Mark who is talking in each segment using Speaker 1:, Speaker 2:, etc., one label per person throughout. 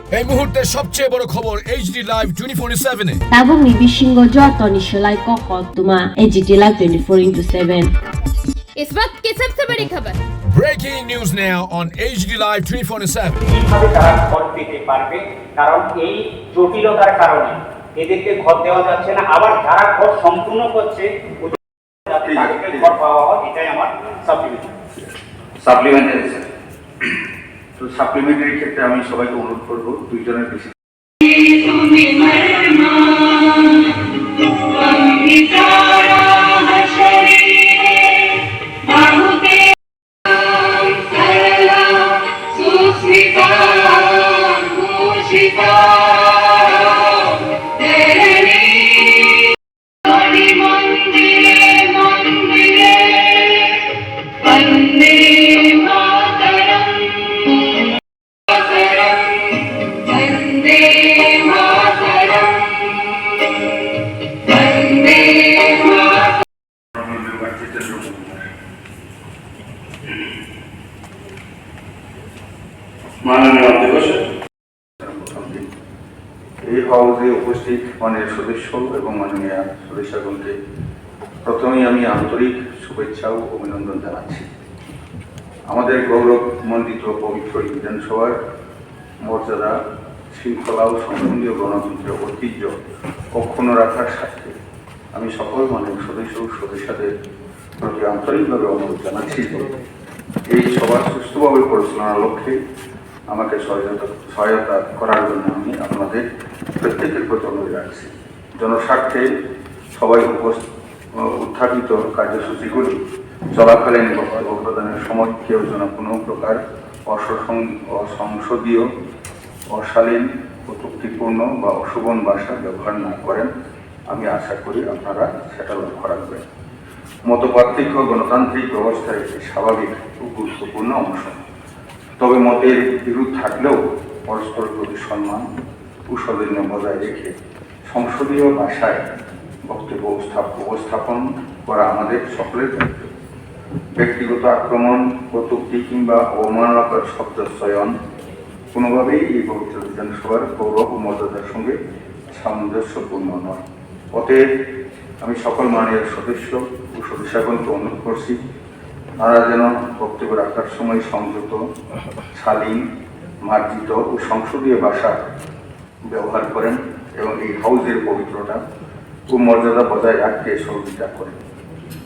Speaker 1: এই মুহূর্তে সবচেয়ে বড় খবর এইচডি লাইভ 24/7 এ
Speaker 2: এবং নিবিসিংহ যতনি সেলাই কখতুমা এইচডি লাইভ 24/7
Speaker 3: इस वक्त की सबसे बड़ी खबर
Speaker 1: breaking news now on HD live 24/7
Speaker 4: কিভাবে তারা ঘর পেতে পারবে, কারণ এই জটিলতার কারণে এদেরকে ঘর দেওয়া যাচ্ছে না। আবার যারা ঘর সম্পূর্ণ করছে তাদেরকে ঘর পাওয়া হয়, এটাই আমার
Speaker 5: সাপ্লিমেন্টারি স্যার। তো সাপ্লিমেন্টারি ক্ষেত্রে আমি সবাইকে অনুরোধ করবো 2 জনের বেশি মাননীয় অধ্যক্ষ, এই হাউসে উপস্থিত মাননীয় সদস্য এবং মাননীয় সদস্যগণকে প্রথমেই আমি আন্তরিক শুভেচ্ছা ও অভিনন্দন জানাচ্ছি। আমাদের গৌরবমণ্ডিত পবিত্র বিধানসভার মর্যাদা, শৃঙ্খলা ও সংসদীয় গণতন্ত্রের ঐতিহ্য অক্ষুণ্ণ রাখার স্বার্থে আমি সকল মাননীয় সদস্য ও সদস্যদের প্রতি আন্তরিকভাবে অনুরোধ জানাচ্ছি যে এই সভা সুষ্ঠুভাবে পরিচালনার লক্ষ্যে আমাকে সহায়তা করার জন্য আমি আপনাদের প্রত্যেকের প্রতি অনুরোধ রাখছি। জনস্বার্থে সবাই উত্থাপিত কার্যসূচিগুলি চলাকালীন বক্তব্য প্রদানের সময় কেউ যেন কোনো প্রকার অসংসদীয়, অশালীন, কটূক্তিপূর্ণ বা অশোভন ভাষা ব্যবহার না করেন। আমি আশা করি আপনারা সেটা লক্ষ্য রাখবেন। মতপার্থক্য গণতান্ত্রিক ব্যবস্থার একটি স্বাভাবিক ও গুরুত্বপূর্ণ অংশ। তবে মতের বিরোধ থাকলেও পরস্পর প্রতি সম্মান ও সৌজন্য বজায় রেখে সংসদীয় ভাষায় বক্তব্য উপস্থাপন করা আমাদের সকলের দায়িত্ব। ব্যক্তিগত আক্রমণ, কটূক্তি কিংবা অবমাননাকর শব্দচয়ন কোনোভাবেই এই পবিত্র বিধানসভার গৌরব ও মর্যাদার সঙ্গে সামঞ্জস্যপূর্ণ নয়। অতএব আমি সকল মাননীয় সদস্য ও সদস্যগণকে অনুরোধ করছি, তারা যেন বক্তব্য রাখার সময় সংযত, শালীন, মার্জিত ও সংসদীয় ভাষা ব্যবহার করেন এবং এই হাউসের পবিত্রতা ও মর্যাদা বজায় রাখতে সহযোগিতা করেন।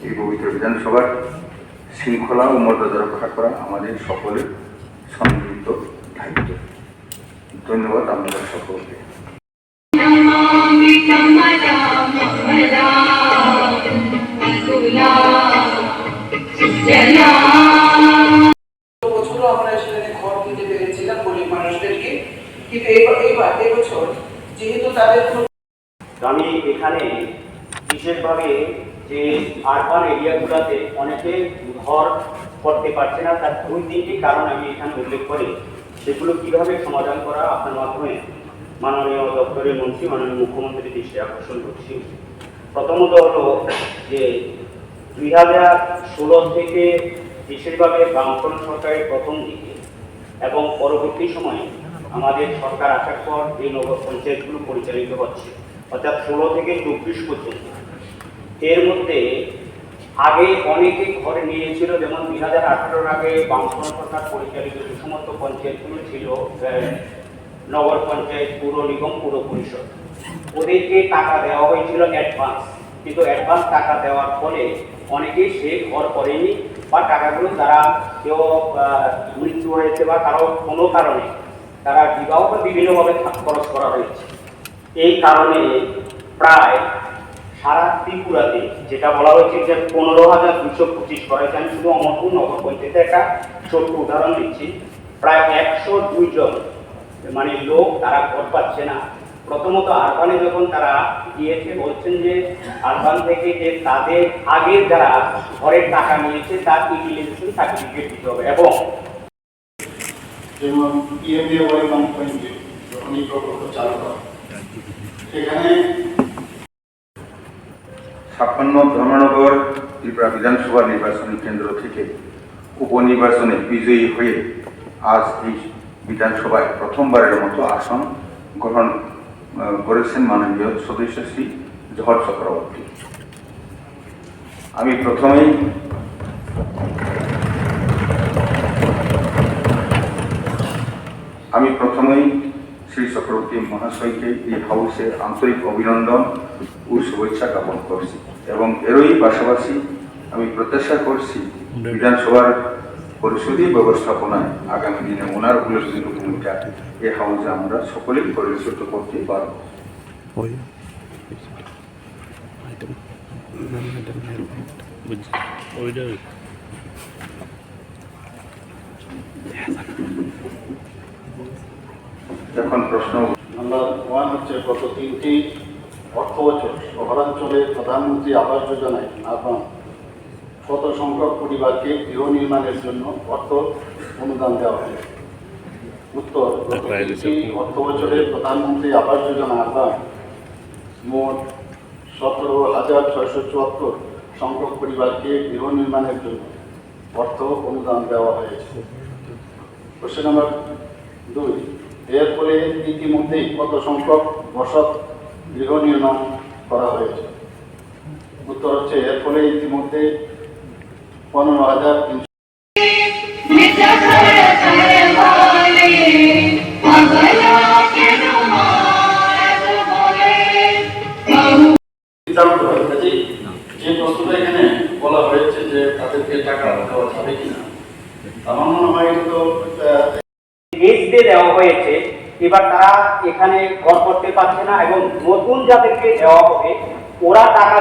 Speaker 5: এই পবিত্র বিধানসভার শৃঙ্খলা ও মর্যাদা রক্ষা করা আমাদের সকলের সম্মিলিত দায়িত্ব। ধন্যবাদ আপনাদের সকলকে।
Speaker 6: বছরও আমরা সেখানে ঘর দিতে পেরেছিলাম গরিব মানুষদেরকে, কিন্তু এবছর যেহেতু তাদের
Speaker 4: আমি এখানে বিশেষভাবে যে আরবান এরিয়াগুলোতে অনেকে ঘর করতে পারছে না, তার 2-3টি কারণ আমি এখানে উল্লেখ করি। সেগুলো কিভাবে সমাধান করা আপনার মাধ্যমে মাননীয় দপ্তরের মন্ত্রী, মাননীয় মুখ্যমন্ত্রীর দৃষ্টি আকর্ষণ করছি। প্রথমত হলো যে 2016 থেকে বিশেষভাবে বামফ্রন্ট সরকারের প্রথম দিকে এবং পরবর্তী সময়ে আমাদের সরকার আসার পর এই নগর পঞ্চায়েতগুলো পরিচালিত হচ্ছে, অর্থাৎ 16 থেকে 24 পর্যন্ত। এর মধ্যে আগে অনেকে ঘরে নিয়েছিল, যেমন 2018 আগে বামফ্রন্ট সরকার পরিচালিত যে সমস্ত পঞ্চায়েতগুলো ছিল, নগর পঞ্চায়েত, পুর নিগম, পুর পরিষদ, ওদেরকে টাকা দেওয়া হয়েছিল অ্যাডভান্স। কিন্তু অ্যাডভান্স টাকা দেওয়ার ফলে অনেকেই সে ঘর করেনি, বা টাকাগুলো তারা কেউ মৃত্যু হয়েছে বা কারো কোনো কারণে তারা বিবাহ বা বিভিন্নভাবে খরচ করা হয়েছে। এই কারণে প্রায় সারা ত্রিপুরাতে, যেটা বলা হয়েছে যে 15,225 করা হয়েছে, আমি শুধু অমরপুর নগর পঞ্চায়েতে একটা ছোট্ট উদাহরণ দিচ্ছি, প্রায় 102 জন মানে লোক তারা ঘর পাচ্ছে না। প্রথমত আরবানে যখন তারা গিয়েছে, বলছেন যে আরবান থেকে যে তাদের আগের যারা ঘরের টাকা নিয়েছে তার ইউটিলাইজেশন সার্টিফিকেট দিতে হবে। এবং
Speaker 7: যেমন পিএমএওয়াই 1.0 যখন এই প্রকল্প চালু হয়, সেখানে
Speaker 5: 56 ধর্মনগর ত্রিপুরা বিধানসভা নির্বাচনী কেন্দ্র থেকে উপনির্বাচনে বিজয়ী হয়ে আজ এই বিধানসভায় প্রথমবারের মতো আসন গ্রহণ করেছেন মাননীয় সদস্য শ্রী জহর চক্রবর্তী। আমি প্রথমেই শ্রী চক্রবর্তী মহাশয়কে এই হাউসে আন্তরিক অভিনন্দন ও শুভেচ্ছা জ্ঞাপন করছি এবং এরই পাশাপাশি আমি প্রত্যাশা করছি বিধানসভার পরিষদীয় ব্যবস্থাপনায় আগামী দিনে ওনার উল্লেখযোগ্য ভূমিকা এই হাউসে আমরা সকলেই পরিচালিত করতে পারব। এখন প্রশ্ন
Speaker 7: নাম্বার 1 হচ্ছে গত 3টি অর্থ বছর শহরাঞ্চলে প্রধানমন্ত্রী আবাস যোজনায় আহ্বান কত সংখ্যক পরিবারকে গৃহ নির্মাণের জন্য অর্থ অনুদান দেওয়া হয়? উত্তর, গত 3টি অর্থ বছরে প্রধানমন্ত্রী আবাস যোজনা আহ্বান মোট 17,674 সংখ্যক পরিবারকে গৃহ নির্মাণের জন্য অর্থ অনুদান দেওয়া হয়েছে। কোশ্চেন নাম্বার 2, এর ফলে ইতিমধ্যেই কত সংখ্যক বসত গৃহ নির্মাণ করা হয়েছে? উত্তর হচ্ছে, এর ফলে ইতিমধ্যে 15,300 যে প্রশ্নটা এখানে বলা হয়েছে যে তাদেরকে টাকা দেওয়া যাবে কিনা, আমার মনে হয় তো
Speaker 4: এজতে দেওয়া হয়েছে। এবার তারা এখানে ঘর করতে পারছে না এবং নতুন যাদেরকে দেওয়া হবে ওরা টাকা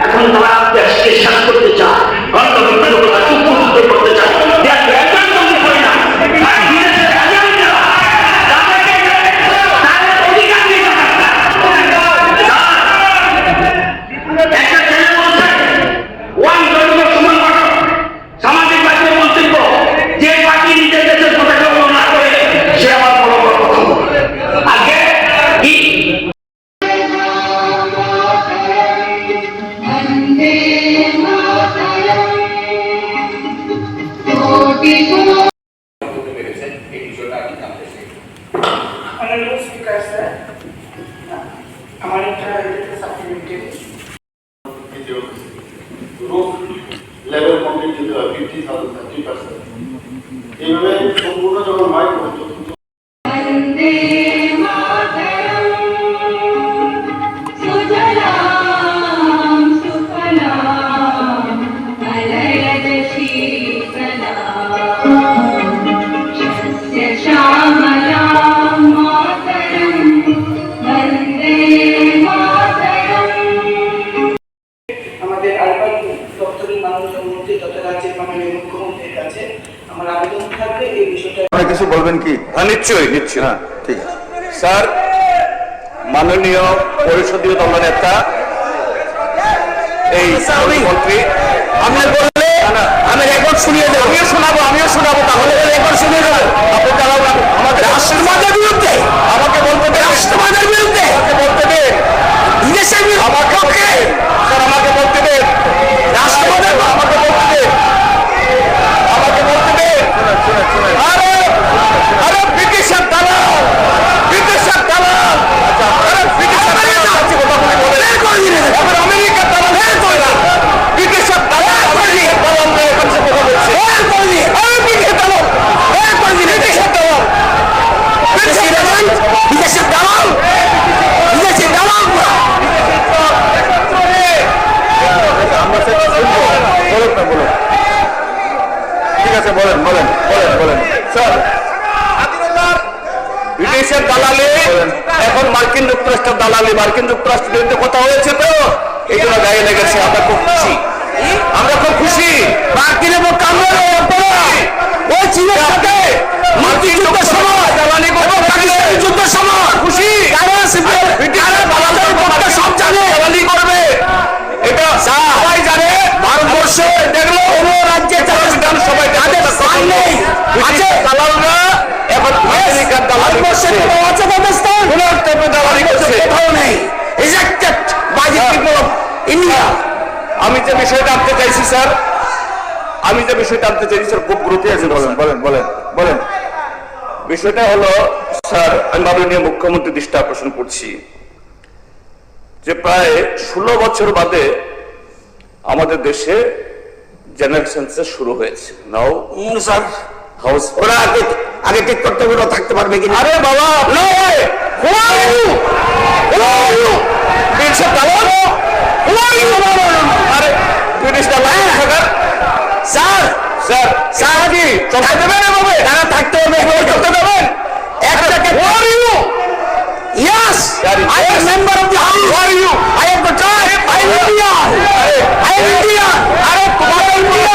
Speaker 8: এখন তারা দেশকে শেষ করতে চায়, করতে চায়। সামাজিক মাধ্যমে মন্তব্য যে পার্টি নিজের দেশের পতাকা না করে সে আমার বড় বড় কথা বলে। আগে কি আমার একটা সাপ্লিমেন্টারি
Speaker 7: রুফ লেভেল কমপ্লিট দিতে হয় 50,000 30%। এইভাবে সম্পূর্ণ যখন হয় চতুর্থ
Speaker 6: আমাদের আরবান দপ্তরের মাননীয় মন্ত্রী তথা রাজ্যের মাননীয় মুখ্যমন্ত্রীর কাছে আমার আবেদন থাকবে এই বিষয়টা।
Speaker 5: আপনারা কিছু বলবেন কি?
Speaker 9: হ্যাঁ, নিশ্চয়ই নিশ্চয়ই।
Speaker 5: হ্যাঁ, ঠিক আছে
Speaker 9: স্যার, মাননীয় পরিষদীয় দলনেতা এই মন্ত্রী আমি বললে আমি রেকর্ড শুনিয়ে দেবো, আমিও শোনাবো তাহলে রেকর্ড শুনিয়ে দেবো। আমাদের রাষ্ট্রবাদের বিরুদ্ধে আমাকে বলবো, রাষ্ট্রবাদের বিরুদ্ধে দেশের পক্ষে
Speaker 8: স্যার আমাকে বলতে দেন,
Speaker 9: রাষ্ট্রপতি
Speaker 8: আমাকে বলতে দেন, আমাকে বলতে দেন। আরে আরে ব্রিটিশের দালাল, ব্রিটিশের দালাল, আরে ব্রিটিশের দালাল আছে কথা বলে বলে এবার আমেরিকার দালাল হয়ে তো না, ব্রিটিশের দালাল আমেরিকার দালাল নিয়ে এখন সে কথা বলছে। আরে ব্রিটিশের দালাল, ব্রিটিশের দালাল,
Speaker 9: বিদেশের দালাল, বিদেশের দালাল।
Speaker 5: ঠিক আছে, বলেন বলেন বলেন বলেন
Speaker 8: স্যার বিদেশের দালালি এখন মার্কিন যুক্তরাষ্ট্রের দালালি, মার্কিন যুক্তরাষ্ট্রের বিরুদ্ধে কথা হয়েছে তো এই জন্য গায়ে লেগেছে। আমরা খুব খুশি, আমরা খুব খুশি।
Speaker 9: মার্কিনের পক্ষে আমরা ওই চীনের সাথে মার্কিন যুদ্ধের সময়
Speaker 8: দালালি
Speaker 9: এবং পাকিস্তানের যুদ্ধের সময়
Speaker 8: খুশি
Speaker 9: সব জানে
Speaker 8: দালালি করবে, এটা সবাই জানে।
Speaker 9: ভারতবর্ষে
Speaker 8: দেখলো
Speaker 9: কোন রাজ্যে
Speaker 8: সবাই
Speaker 9: তাদের স্থান নেই আছে।
Speaker 8: দালালরা এখন আমেরিকার দালালি
Speaker 9: ভারতবর্ষে
Speaker 8: করছে,
Speaker 9: কোনো আছে পাকিস্তান
Speaker 8: কোন দালালি করছে,
Speaker 9: কোথাও নেই। Rejected by the people of India.
Speaker 8: আমি যে বিষয়টা আনতে চাইছি স্যার, আমি যে বিষয়টা আনতে চাইছি স্যার খুব গুরুত্বপূর্ণ।
Speaker 5: বলেন বলেন বলেন বলেন
Speaker 8: বিষয়টা হলো স্যার, আমি মাননীয় মুখ্যমন্ত্রী দৃষ্টি আকর্ষণ করছি যে প্রায় 16 বছর বাদে আমাদের দেশে জেনারেল সেন্সাস শুরু হয়েছে। নাও
Speaker 9: স্যার
Speaker 8: হাউস
Speaker 9: ওরা আগে ঠিক করতে ওরা থাকতে পারবে কিনা?
Speaker 8: আরে বাবা no way, who are you, who are you, British দালাল, হু আর ইউ, আরে ব্রিটিশ দালাল থাকার
Speaker 9: স্যার
Speaker 8: স্যার স্যার কি চলতে দেবেন এভাবে?
Speaker 9: তারা থাকতে হবে,
Speaker 8: চলতে দেবেন?
Speaker 9: একটাকে
Speaker 8: who are you,
Speaker 9: Yes, I am member of the house.
Speaker 8: Who are you,
Speaker 9: I am the tribe. I am Indian. I am Indian.
Speaker 8: আরে তোমার ইন্ডিয়া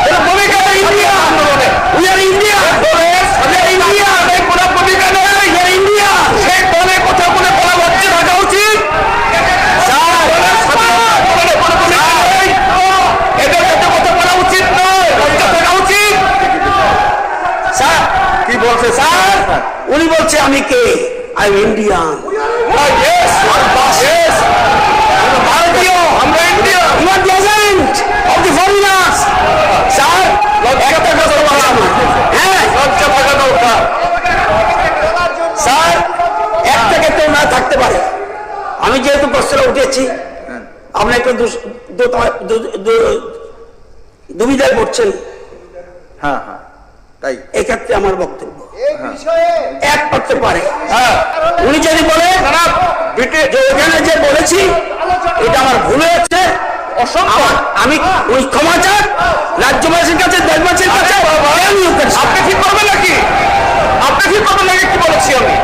Speaker 8: এটা ভূমিকা নেই ইন্ডিয়া আন্দোলনে।
Speaker 9: We are Indian. We are Indian.
Speaker 8: এই কোনো ভূমিকা নেই।
Speaker 9: We are Indian.
Speaker 8: সেই দলে কথা বলে বলা হচ্ছে থাকা উচিত। এদের সাথে কথা বলা উচিত নয়, লজ্জা থাকা উচিত।
Speaker 9: স্যার
Speaker 5: কি বলছে
Speaker 9: স্যার উনি বলছে আমি কে? I am Indian.
Speaker 8: Yes, yes,
Speaker 9: ভারতীয়।
Speaker 8: আমরা India.
Speaker 9: You are the agent of the foreigners. Sir
Speaker 8: লজ্জা থাকা দরকার।
Speaker 9: হ্যাঁ
Speaker 8: লজ্জা থাকা দরকার।
Speaker 9: স্যার এক থেকে কেউ না থাকতে পারে। আমি যেহেতু প্রশ্ন উঠেছি আপনি একটু দুবিধায় পড়ছেন।
Speaker 5: হ্যাঁ হ্যাঁ তাই
Speaker 9: এক্ষেত্রে আমার বক্তব্য এক করতে পারে।
Speaker 8: হ্যাঁ,
Speaker 9: উনি যদি বলে
Speaker 8: ব্রিটিশ
Speaker 9: যে ওখানে যে বলেছি এটা আমার ভুল হয়েছে, আমি ওই ক্ষমা চান রাজ্যবাসীর কাছে, দেশবাসীর কাছে।
Speaker 8: আপনি ঠিক করবেন নাকি? আপনি ঠিক করবেন নাকি? কি বলেছি আমি?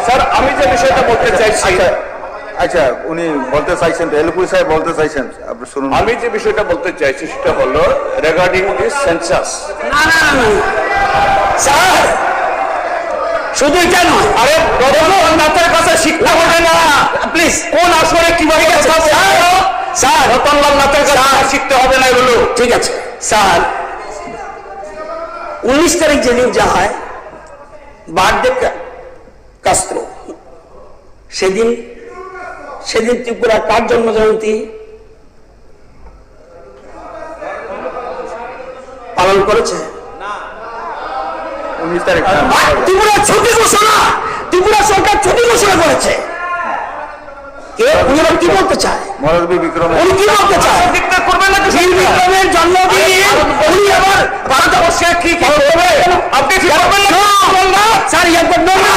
Speaker 8: স্যার আমি যে বিষয়টা বলতে চাইছি,
Speaker 5: আচ্ছা উনি বলতে চাইছেন, এলপুর সাহেব বলতে চাইছেন, আপনি শুনুন।
Speaker 8: আমি যে বিষয়টা বলতে চাইছি সেটা হলো রিগার্ডিং দিস সেন্সাস।
Speaker 9: না না না স্যার শুধু এটা নয়।
Speaker 8: আরে রতনলাল কাছে শিক্ষা হবে না
Speaker 9: প্লিজ
Speaker 8: কোন আসরে কিভাবে কথা বলবো?
Speaker 9: স্যার
Speaker 8: রতনলাল নাথের কাছে শিখতে হবে না এগুলো।
Speaker 9: ঠিক আছে স্যার 19 তারিখ যেদিন যা হয় বার্থডে কাস্ত্র, সেদিন ত্রিপুরা কার জন্ম জয়ন্তী পালন করেছে?
Speaker 5: 19 তারিখ
Speaker 9: ত্রিপুরা ছুটি ঘোষণা, ত্রিপুরা সরকার ছুটি ঘোষণা করেছে। উনি আবার কি বলতে চায়?
Speaker 5: মরবি বিক্রম
Speaker 9: উনি কি বলতে চায়?
Speaker 8: ডিক্লেয়ার করবেন নাকি?
Speaker 9: বীর বিক্রমের জন্মদিন উনি আবার
Speaker 8: ভারতবর্ষে কি কি করবে? আপনি ঠিক করবেন না?
Speaker 9: স্যার ইয়ে করবেন না।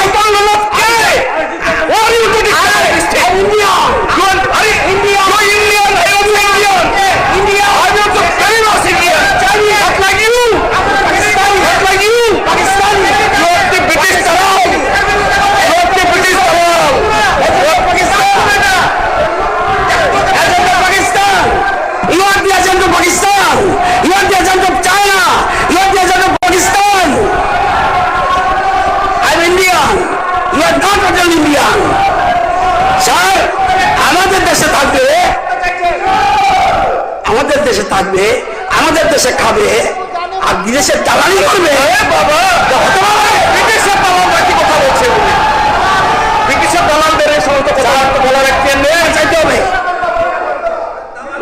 Speaker 8: What are you doing?
Speaker 9: India
Speaker 8: You are Indian. You are Indian. I am Indian.
Speaker 9: India
Speaker 8: I am also very much Indian. Not like you. Not like you.
Speaker 9: Pakistan
Speaker 8: You are the British Dalal. You are the British Dalal. You are Pakistan.
Speaker 9: agent of Pakistan. You are the agent of Pakistan. You are the agent of China. You are the agent of Pakistan. I am Indian. You are not an Indian. Sir আমাদের দেশে থাকবে, আমাদের দেশে থাকবে, আমাদের দেশে খাবে, আর বিদেশে দালালি করবে।
Speaker 8: বাবা ব্রিটিশের দালালরা কি কথা বলছে? ব্রিটিশের দালালদের এই সমস্ত কথা বলার একটা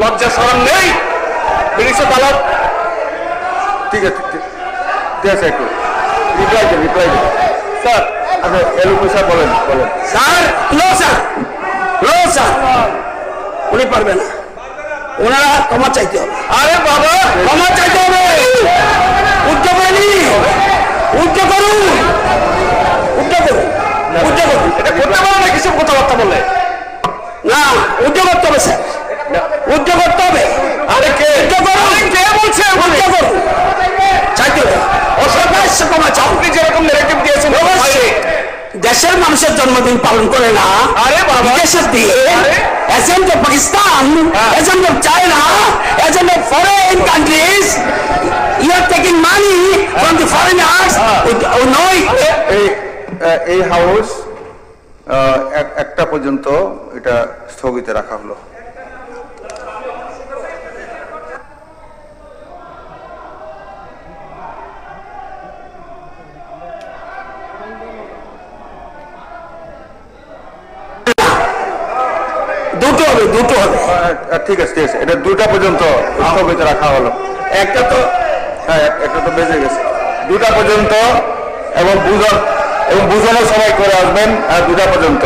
Speaker 8: লজ্জা শরম নেই? ব্রিটিশের দালাল। ঠিক আছে, ঠিক আছে, একটু রিপ্লাই দেন স্যার। আচ্ছা এলুমি স্যার বলেন।
Speaker 9: স্যার নো স্যার, উনি পারবেন না, ওনারা ক্ষমা চাইতে হবে।
Speaker 8: আরে বাবা,
Speaker 9: ক্ষমা চাইতে হবে। উদ্যোগ করুন।
Speaker 8: এটা করতে পারে না কিছু কথাবার্তা বলে?
Speaker 9: না, উদ্যোগ করতে হবে স্যার, উদ্যোগ করতে হবে।
Speaker 8: আরে কে কে বলছে?
Speaker 9: উদ্যোগ করুন, চাইতে হবে। অসভ্য ক্ষমা চাও।
Speaker 8: আপনি যেরকম নেগেটিভ দিয়েছেন
Speaker 9: দেশের মানুষের জন্মদিন পালন করে না,
Speaker 8: আরে বাবা,
Speaker 9: বিদেশের দিয়ে agent of Pakistan, agent of China, agent of foreign countries, you are taking money from the foreigners.
Speaker 5: এই হাউস একটা পর্যন্ত এটা স্থগিত রাখা হলো।
Speaker 9: দুটো হবে।
Speaker 5: ঠিক আছে, এটা 2টা পর্যন্ত স্থগিত রাখা হলো। একটা তো বেজে গেছে। 2টা পর্যন্ত এবং বুঝানো সবাই করে আসবেন 2টা পর্যন্ত।